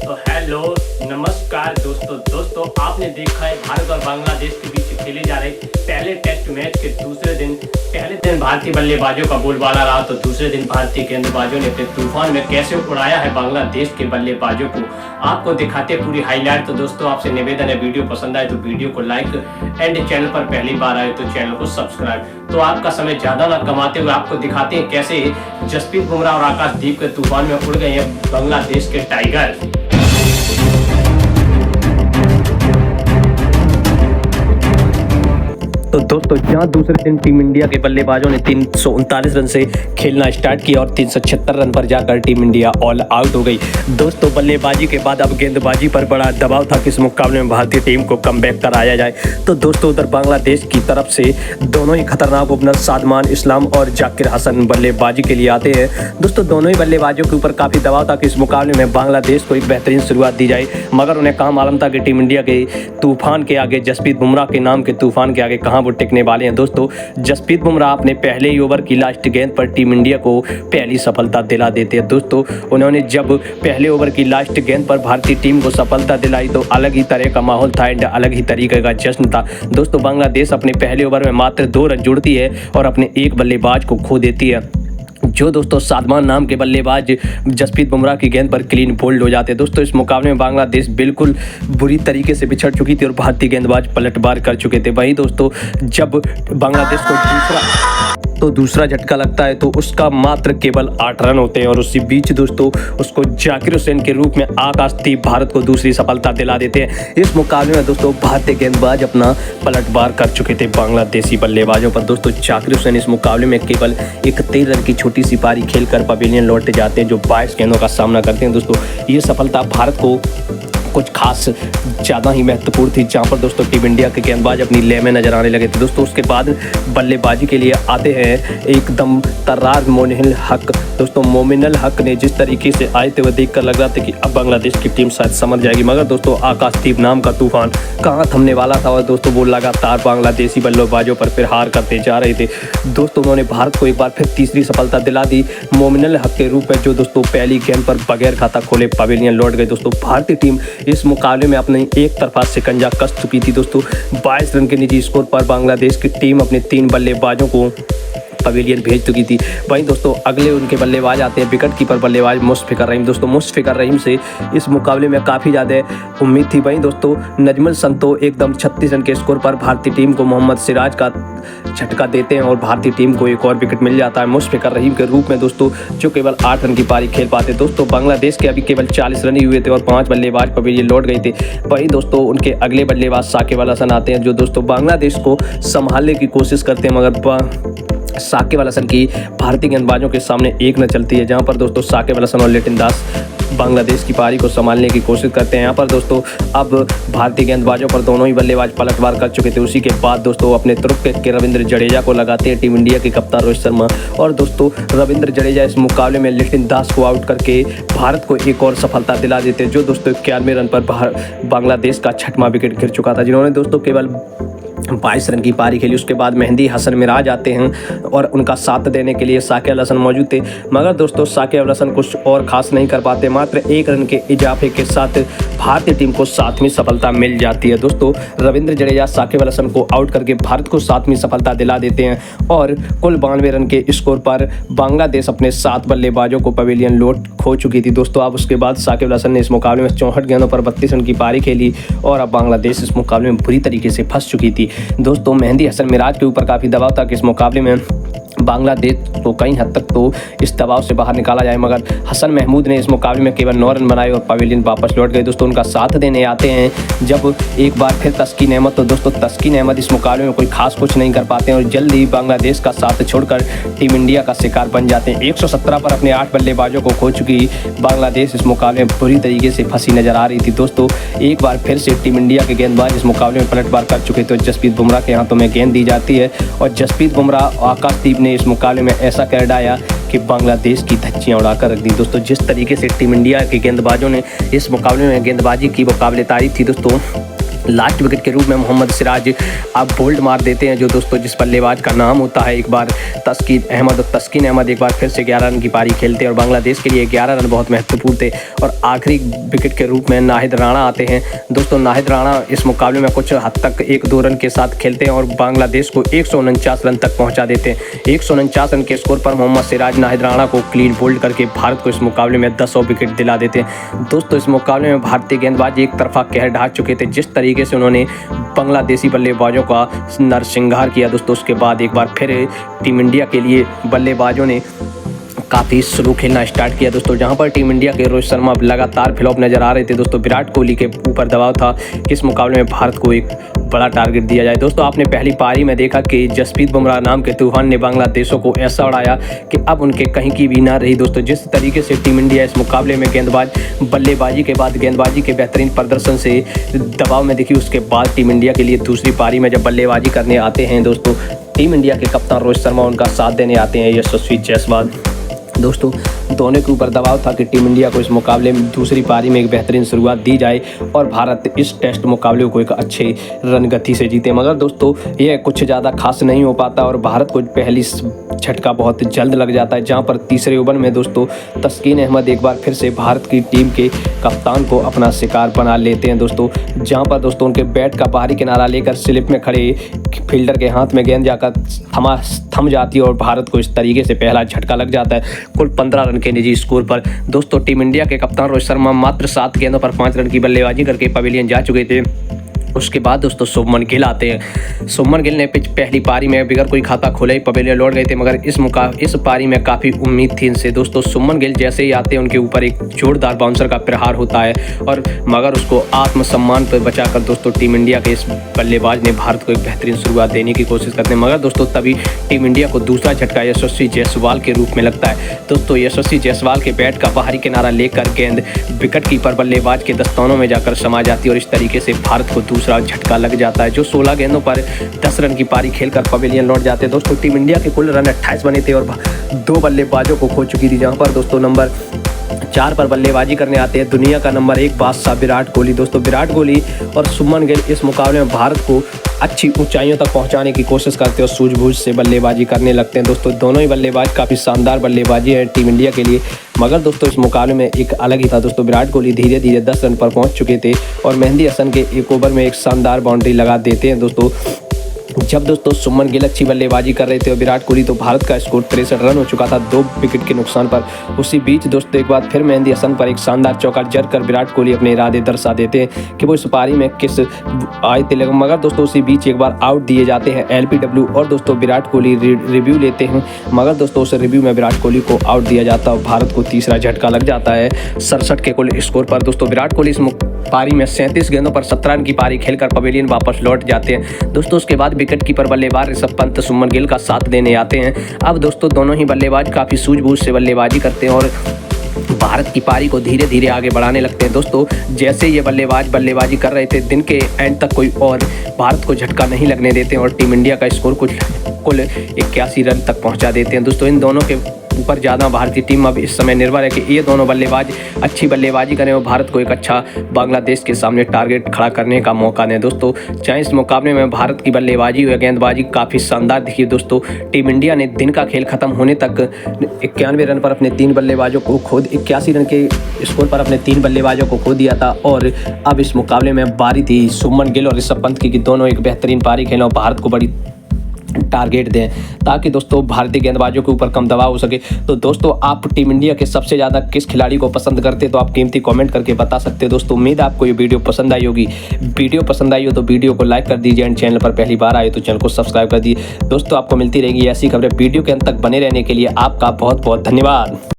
तो हेलो नमस्कार दोस्तों आपने देखा है भारत और बांग्लादेश के बीच खेले जा रहे पहले टेस्ट मैच के दूसरे दिन पहले दिन भारतीय बल्लेबाजों का बोलबाला रहा, तो दूसरे दिन भारतीय गेंदबाजों ने अपने तूफान में कैसे उड़ाया है बांग्लादेश के बल्लेबाजों को आपको दिखाते पूरी हाईलाइट। तो दोस्तों आपसे निवेदन है, वीडियो पसंद आए तो वीडियो को लाइक एंड चैनल पर पहली बार आए तो चैनल को सब्सक्राइब। तो आपका समय ज्यादा ना कमाते हुए आपको दिखाते हैं कैसे जसप्रीत बुमराह और आकाशदीप के तूफान में उड़ गए हैं बांग्लादेश के टाइगर। तो दोस्तों जहां दूसरे दिन टीम इंडिया के बल्लेबाजों ने 339 रन से खेलना स्टार्ट किया और 376 रन पर जाकर टीम इंडिया ऑल आउट हो गई। दोस्तों बल्लेबाजी के बाद अब गेंदबाजी पर बड़ा दबाव था कि इस मुकाबले में भारतीय टीम को कमबैक कराया जाए। तो दोस्तों उधर बांग्लादेश की तरफ से दोनों ही खतरनाक ओपनर सादमान इस्लाम और जाकिर हसन बल्लेबाजी के लिए आते हैं। दोस्तों दोनों ही बल्लेबाजों के ऊपर काफ़ी दबाव था कि इस मुकाबले में बांग्लादेश को एक बेहतरीन शुरुआत दी जाए, मगर उन्हें कहाँ मालूम था कि टीम इंडिया के तूफान के आगे, जसप्रीत बुमराह के नाम के तूफान के आगे कहाँ वो टिकने वाले हैं। दोस्तों जसप्रीत बुमराह अपने पहले ही ओवर की लास्ट गेंद पर टीम इंडिया को पहली सफलता दिला देते हैं। दोस्तों उन्होंने जब पहले ओवर की लास्ट गेंद पर भारतीय टीम को सफलता दिलाई तो अलग ही तरह का माहौल था एंड अलग ही तरीके का जश्न था। दोस्तों बांग्लादेश अपने पहले ओवर में मात्र 2 रन जोड़ती है और अपने एक बल्लेबाज को खो देती है, जो दोस्तों सादमान नाम के बल्लेबाज जसप्रीत बुमराह की गेंद पर क्लीन बोल्ड हो जाते हैं। दोस्तों इस मुकाबले में बांग्लादेश बिल्कुल बुरी तरीके से बिछड़ चुकी थी और भारतीय गेंदबाज पलटवार कर चुके थे। वहीं दोस्तों जब बांग्लादेश को दूसरा झटका लगता है तो उसका मात्र केवल 8 रन होते हैं और उसी बीच दोस्तों उसको जाकिर हुसैन के रूप में आकाशदीप भारत को दूसरी सफलता दिला देते हैं। इस मुकाबले में दोस्तों भारतीय गेंदबाज अपना पलटवार कर चुके थे बांग्लादेशी बल्लेबाजों पर। दोस्तों जाकिर हुसैन इस मुकाबले में केवल 31 रन की छोटी सी पारी खेलकर पवेलियन लौट जाते हैं, जो 22 गेंदों का सामना करते हैं। दोस्तों ये सफलता भारत को कुछ खास ज़्यादा ही महत्वपूर्ण थी, जहां पर दोस्तों टीम इंडिया के गेंदबाज अपनी लय में नजर आने लगे थे। दोस्तों उसके बाद बल्लेबाजी के लिए आते हैं एकदम तर्रार मोमिनुल हक। दोस्तों मोमिनुल हक ने जिस तरीके से आए थे वह देखकर लग रहा था कि अब बांग्लादेश की टीम शायद समझ जाएगी, मगर दोस्तों आकाशदीप नाम का तूफान कहाँ थमने वाला था और दोस्तों वो लगातार बांग्लादेशी बल्लेबाजों पर फिर हार करते जा रहे थे। दोस्तों उन्होंने भारत को एक बार फिर तीसरी सफलता दिला दी मोमिनुल हक के रूप में, जो दोस्तों पहली गेंद पर बगैर खाता खोले पवेलियन लौट गए। दोस्तों भारतीय टीम इस मुकाबले में अपने एक तरफा शिकंजा कस चुकी थी। दोस्तों 22 रन के निजी स्कोर पर बांग्लादेश की टीम अपने 3 बल्लेबाजों को पवेलियन भेज चुकी थी। वहीं दोस्तों अगले उनके बल्लेबाज आते हैं विकेट कीपर बल्लेबाज मुशफिकुर रहीम। दोस्तों मुशफिकुर रहीम से इस मुकाबले में काफ़ी ज़्यादा उम्मीद थी। वहीं दोस्तों नजमुल संतो एकदम 36 रन के स्कोर पर भारतीय टीम को मोहम्मद सिराज का झटका देते हैं और भारतीय टीम को एक और विकेट मिल जाता है मुशफिकुर रहीम के रूप में, दोस्तों जो केवल 8 रन की पारी खेल पाते। दोस्तों बांग्लादेश के अभी केवल 40 रन ही हुए थे और 5 बल्लेबाज पवेलियन लौट गए थे। वहीं दोस्तों उनके अगले बल्लेबाज साकिब अल हसन आते हैं, जो दोस्तों बांग्लादेश को संभालने की कोशिश करते हैं, मगर साकिब अल हसन की भारतीय गेंदबाजों के सामने एक न चलती है, जहां पर दोस्तों साकिब अल हसन और लिटिन दास बांग्लादेश की पारी को संभालने की कोशिश करते हैं। यहाँ पर दोस्तों अब भारतीय गेंदबाजों पर दोनों ही बल्लेबाज पलटवार कर चुके थे। उसी के बाद दोस्तों अपने तुरुप के रविंद्र जडेजा को लगाते हैं टीम इंडिया के कप्तान रोहित शर्मा, और दोस्तों रविंद्र जडेजा इस मुकाबले में लिटिन दास को आउट करके भारत को एक और सफलता दिला देते हैं, जो दोस्तों 91 रन पर बांग्लादेश का 6वां विकेट गिर चुका था, जिन्होंने दोस्तों केवल 22 रन की पारी खेली। उसके बाद मेहंदी हसन मिराज आते हैं और उनका साथ देने के लिए साकिब अल हसन मौजूद थे, मगर दोस्तों साकिब अल हसन कुछ और खास नहीं कर पाते। मात्र 1 रन के इजाफे के साथ भारतीय टीम को 7वीं सफलता मिल जाती है। दोस्तों रविंद्र जडेजा साकिब अल हसन को आउट करके भारत को 7वीं सफलता दिला देते हैं और कुल 92 रन के स्कोर पर बांग्लादेश अपने 7 बल्लेबाजों को पवेलियन लौट खो चुकी थी। दोस्तों अब उसके बाद साकिब अल हसन ने इस मुकाबले में 64 गेंदों पर 32 रन की पारी खेली और अब बांग्लादेश इस मुकाबले में बुरी तरीके से फंस चुकी थी। दोस्तों मेहंदी हसन मिराज के ऊपर काफ़ी दबाव था कि इस मुकाबले में बांग्लादेश को कई हद तक तो इस दबाव से बाहर निकाला जाए, मगर हसन महमूद ने इस मुकाबले में केवल 9 रन बनाए और पवेलियन वापस लौट गए। दोस्तों उनका साथ देने आते हैं जब एक बार फिर तस्कीन अहमद, तो दोस्तों तस्कीन अहमद इस मुकाबले में कोई खास कुछ नहीं कर पाते हैं और जल्द ही बांग्लादेश का साथ छोड़कर टीम इंडिया का शिकार बन जाते हैं। 117 पर अपने 8 बल्लेबाजों को खो चुकी बांग्लादेश इस मुकाबले में बुरी तरीके से फंसी नजर आ रही थी। दोस्तों एक बार फिर से टीम इंडिया के गेंदबाज इस मुकाबले में पलटवार कर चुके थे। जसप्रीत बुमराह के हाथों में गेंद दी जाती है और जसप्रीत बुमराह और आकाशदीप ने इस मुकाबले में ऐसा कर डाया कि बांग्लादेश की धज्जियां उड़ाकर रख दी। दोस्तों जिस तरीके से टीम इंडिया के गेंदबाजों ने इस मुकाबले में गेंदबाजी की वो काबिल तारीफ थी। दोस्तों लास्ट विकेट के रूप में मोहम्मद सिराज आप बोल्ड मार देते हैं, जो दोस्तों जिस बल्लेबाज का नाम होता है एक बार तस्कीन अहमद, और तस्कीन अहमद एक बार फिर से 11 रन की पारी खेलते हैं और बांग्लादेश के लिए 11 रन बहुत महत्वपूर्ण थे। और आखिरी विकेट के रूप में नाहिद राणा आते हैं। दोस्तों नाहिद राणा इस मुकाबले में कुछ हद तक 1-2 रन के साथ खेलते हैं और बांग्लादेश को 149 रन तक पहुँचा देते हैं। 149 रन के स्कोर पर मोहम्मद सिराज नाहिद राणा को क्लीन बोल्ड करके भारत को इस मुकाबले में 10 विकेट दिला देते हैं। दोस्तों इस मुकाबले में भारतीय गेंदबाज एक तरफा कहर ढा चुके थे। जिस तरीके से उन्होंने बांग्लादेशी बल्लेबाजों का नरसंहार किया दोस्तों, उसके बाद एक बार फिर टीम इंडिया के लिए बल्लेबाजों ने काफ़ी स्लो खेलना स्टार्ट किया दोस्तों। जहां पर टीम इंडिया के रोहित शर्मा लगातार फ्लॉप नजर आ रहे थे दोस्तों, विराट कोहली के ऊपर दबाव था कि इस मुकाबले में भारत को एक बड़ा टारगेट दिया जाए। दोस्तों आपने पहली पारी में देखा कि जसप्रीत बुमराह नाम के तूफान ने बांग्लादेशों को ऐसा उड़ाया कि अब उनके कहीं की भी ना रही दोस्तों। जिस तरीके से टीम इंडिया इस मुकाबले में बल्लेबाजी के बाद गेंदबाजी के बेहतरीन प्रदर्शन से दबाव में दिखी, उसके बाद टीम इंडिया के लिए दूसरी पारी में जब बल्लेबाजी करने आते हैं दोस्तों, टीम इंडिया के कप्तान रोहित शर्मा उनका साथ देने आते हैं यशस्वी जायसवाल। दोस्तों दोनों के ऊपर दबाव था कि टीम इंडिया को इस मुकाबले में दूसरी पारी में एक बेहतरीन शुरुआत दी जाए और भारत इस टेस्ट मुकाबले को एक अच्छे रन गति से जीते। मगर दोस्तों ये कुछ ज़्यादा खास नहीं हो पाता और भारत को पहली झटका बहुत जल्द लग जाता है, जहां पर तीसरे ओवर में दोस्तों तस्कीन अहमद एक बार फिर से भारत की टीम के कप्तान को अपना शिकार बना लेते हैं दोस्तों। जहां पर दोस्तों उनके बैट का बाहरी किनारा लेकर स्लिप में खड़े फील्डर के हाथ में गेंद जाकर थम जाती है और भारत को इस तरीके से पहला झटका लग जाता है। कुल 15 रन के निजी स्कोर पर दोस्तों टीम इंडिया के कप्तान रोहित शर्मा मात्र 7 गेंदों पर 5 रन की बल्लेबाजी करके पवेलियन जा चुके थे। उसके बाद दोस्तों शुभमन गिल आते हैं। शुभमन गिल ने पिच पहली पारी में बिगर कोई खाता खोले ही पवेलियन लौट गए थे, मगर इस पारी में काफ़ी उम्मीद थी इनसे दोस्तों। शुभमन गिल जैसे ही आते हैं उनके ऊपर एक जोरदार बाउंसर का प्रहार होता है और मगर उसको आत्मसम्मान पर बचाकर दोस्तों टीम इंडिया के इस बल्लेबाज ने भारत को एक बेहतरीन शुरुआत देने की कोशिश करते हैं। मगर दोस्तों तभी टीम इंडिया को दूसरा झटका यशस्वी जायसवाल के रूप में लगता है दोस्तों। यशस्वी जायसवाल के बैट का बाहरी किनारा लेकर गेंद विकेट कीपर बल्लेबाज के दस्तानों में जाकर समा जाती है और इस तरीके से भारत को दूसरा झटका लग जाता है, जो 16 गेंदों पर 10 रन की पारी खेलकर पवेलियन लौट जाते हैं दोस्तों। टीम इंडिया के कुल रन 28 बने थे और 2 बल्लेबाजों को खो चुकी थी, जहां पर दोस्तों नंबर 4 पर बल्लेबाजी करने आते हैं दुनिया का नंबर 1 बादशाह विराट कोहली। दोस्तों विराट कोहली और शुभमन गिल इस मुकाबले में भारत को अच्छी ऊंचाइयों तक पहुंचाने की कोशिश करते हैं और सूझबूझ से बल्लेबाजी करने लगते हैं दोस्तों। दोनों ही बल्लेबाज काफ़ी शानदार बल्लेबाजी है टीम इंडिया के लिए। मगर दोस्तों इस मुकाबले में एक अलग ही था दोस्तों। विराट कोहली धीरे धीरे 10 रन पर पहुंच चुके थे और मेहंदी हसन के एक ओवर में एक शानदार बाउंड्री लगा देते हैं दोस्तों। जब दोस्तों शुभमन गिल अच्छी बल्लेबाजी कर रहे थे और विराट कोहली, तो भारत का स्कोर 63 रन हो चुका था 2 विकेट के नुकसान पर। उसी बीच दोस्तों एक बार फिर मेहंदी हसन पर एक शानदार चौका जड़ कर विराट कोहली अपने इरादे दर्शा देते हैं कि वो इस पारी में किस आए थे। मगर दोस्तों उसी बीच एक बार आउट दिए जाते हैं LBW और दोस्तों विराट कोहली रिव्यू लेते हैं, मगर दोस्तों उस रिव्यू में विराट कोहली को आउट दिया जाता है और भारत को तीसरा झटका लग जाता है 67 के कुल स्कोर पर। दोस्तों विराट कोहली इस पारी में 37 गेंदों पर 17 रन की पारी खेलकर पवेलियन वापस लौट जाते हैं दोस्तों। उसके बाद विकेट कीपर बल्लेबाज ऋषभ पंत शुभमन गिल का साथ देने आते हैं। अब दोस्तों दोनों ही बल्लेबाज काफ़ी सूझबूझ से बल्लेबाजी करते हैं और भारत की पारी को धीरे धीरे आगे बढ़ाने लगते हैं दोस्तों। जैसे ये बल्लेबाज बल्लेबाजी कर रहे थे, दिन के एंड तक कोई और भारत को झटका नहीं लगने देते और टीम इंडिया का स्कोर कुल 81 रन तक पहुंचा देते हैं दोस्तों। इन दोनों के ऊपर ज़्यादा भारतीय टीम अब इस समय निर्भर है कि ये दोनों बल्लेबाज अच्छी बल्लेबाजी करें और भारत को एक अच्छा बांग्लादेश के सामने टारगेट खड़ा करने का मौका दें दोस्तों। चाहे इस मुकाबले में भारत की बल्लेबाजी या गेंदबाजी काफ़ी शानदार दिखी दोस्तों। टीम इंडिया ने दिन का खेल खत्म होने तक 91 रन पर अपने 3 बल्लेबाजों को 81 रन के स्कोर पर अपने 3 बल्लेबाजों को खो दिया था और अब इस मुकाबले में बारी थी शुभमन गिल और ऋषभ पंत की कि दोनों एक बेहतरीन पारी खेलें और भारत को बड़ी टारगेट दें ताकि दोस्तों भारतीय गेंदबाजों के ऊपर कम दबाव हो सके। तो दोस्तों आप टीम इंडिया के सबसे ज़्यादा किस खिलाड़ी को पसंद करते हैं, तो आप कीमती कमेंट करके बता सकते हैं दोस्तों। उम्मीद है आपको ये वीडियो पसंद आई होगी। वीडियो पसंद आई हो तो वीडियो को लाइक कर दीजिए एंड चैनल पर पहली बार आए तो चैनल को सब्सक्राइब कर दीजिए दोस्तों। आपको मिलती रहेगी ऐसी खबरें। वीडियो के अंत तक बने रहने के लिए आपका बहुत बहुत धन्यवाद।